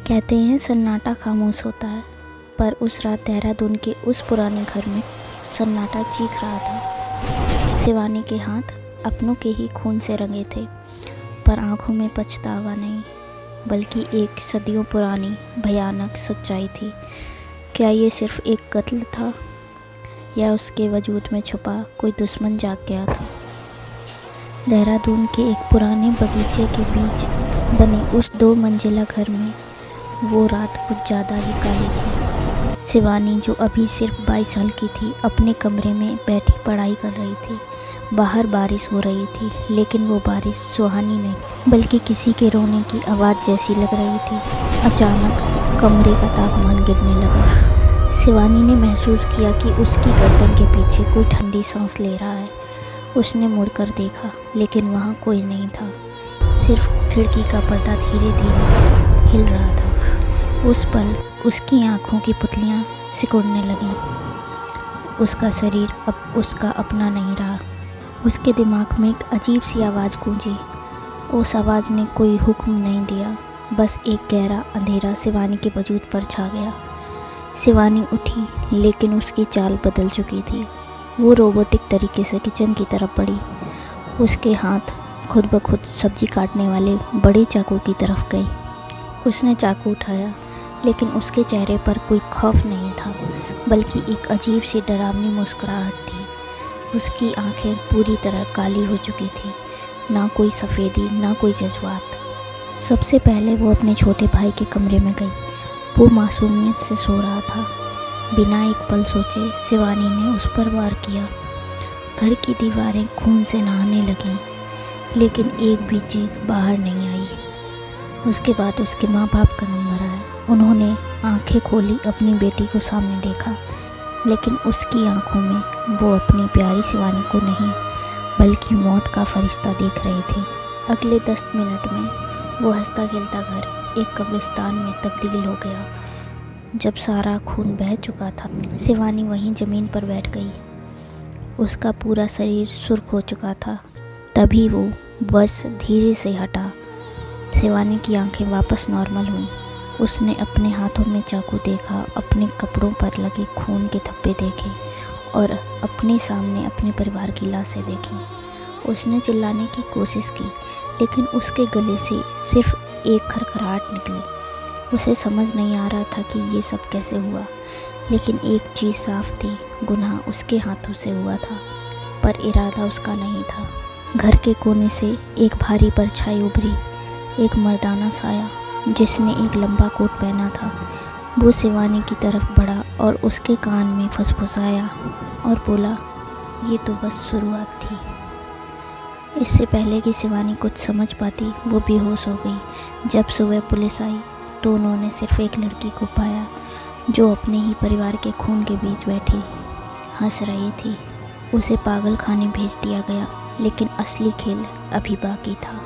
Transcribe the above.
कहते हैं सन्नाटा खामोश होता है, पर उस रात देहरादून के उस पुराने घर में सन्नाटा चीख रहा था। शिवानी के हाथ अपनों के ही खून से रंगे थे, पर आंखों में पछतावा नहीं, बल्कि एक सदियों पुरानी भयानक सच्चाई थी। क्या ये सिर्फ एक कत्ल था, या उसके वजूद में छुपा कोई दुश्मन जाग गया था? देहरादून के एक पुराने बगीचे के बीच बने उस 2 मंजिला घर में वो रात कुछ ज़्यादा ही काली थी। शिवानी, जो अभी सिर्फ 22 साल की थी, अपने कमरे में बैठी पढ़ाई कर रही थी। बाहर बारिश हो रही थी, लेकिन वो बारिश सुहानी नहीं, बल्कि किसी के रोने की आवाज़ जैसी लग रही थी। अचानक कमरे का तापमान गिरने लगा। शिवानी ने महसूस किया कि उसकी गर्दन के पीछे कोई ठंडी सांस ले रहा है। उसने मुड़कर देखा, लेकिन वहाँ कोई नहीं था। सिर्फ खिड़की का पर्दा धीरे धीरे हिल रहा था। उस पल उसकी आंखों की पुतलियाँ सिकुड़ने लगीं। उसका शरीर अब उसका अपना नहीं रहा। उसके दिमाग में एक अजीब सी आवाज़ गूंजी। उस आवाज़ ने कोई हुक्म नहीं दिया, बस एक गहरा अंधेरा शिवानी के वजूद पर छा गया। शिवानी उठी, लेकिन उसकी चाल बदल चुकी थी। वो रोबोटिक तरीके से किचन की तरफ बढ़ी। उसके हाथ खुद ब खुद सब्जी काटने वाले बड़े चाकू की तरफ गई। उसने चाकू उठाया, लेकिन उसके चेहरे पर कोई खौफ नहीं था, बल्कि एक अजीब सी डरावनी मुस्कुराहट थी। उसकी आंखें पूरी तरह काली हो चुकी थी, ना कोई सफ़ेदी, ना कोई जज्बात। सबसे पहले वो अपने छोटे भाई के कमरे में गई। वो मासूमियत से सो रहा था। बिना एक पल सोचे शिवानी ने उस पर वार किया। घर की दीवारें खून से नहाने लगीं, लेकिन एक भी चीख बाहर नहीं आई। उसके बाद उसके माँ बाप का नंबर आया। उन्होंने आंखें खोली, अपनी बेटी को सामने देखा, लेकिन उसकी आंखों में वो अपनी प्यारी शिवानी को नहीं, बल्कि मौत का फरिश्ता देख रहे थे। अगले 10 मिनट में वो हंसता खेलता घर एक कब्रिस्तान में तब्दील हो गया। जब सारा खून बह चुका था, शिवानी वहीं ज़मीन पर बैठ गई। उसका पूरा शरीर सुर्ख हो चुका था। तभी वो बस धीरे से हटा। शिवानी की आंखें वापस नॉर्मल हुईं। उसने अपने हाथों में चाकू देखा, अपने कपड़ों पर लगे खून के धब्बे देखे और अपने सामने अपने परिवार की लाशें देखी। उसने चिल्लाने की कोशिश की, लेकिन उसके गले से सिर्फ एक खरखराहट निकली। उसे समझ नहीं आ रहा था कि ये सब कैसे हुआ, लेकिन एक चीज़ साफ थी, गुनाह उसके हाथों से हुआ था, पर इरादा उसका नहीं था। घर के कोने से एक भारी परछाई उभरी, एक मर्दाना साया जिसने एक लंबा कोट पहना था। वो शिवानी की तरफ बढ़ा और उसके कान में फुसफुसाया और बोला, ये तो बस शुरुआत थी। इससे पहले कि शिवानी कुछ समझ पाती, वो बेहोश हो गई। जब सुबह पुलिस आई तो उन्होंने सिर्फ एक लड़की को पाया, जो अपने ही परिवार के खून के बीच बैठी हंस रही थी। उसे पागल खाने भेज दिया गया, लेकिन असली खेल अभी बाकी था।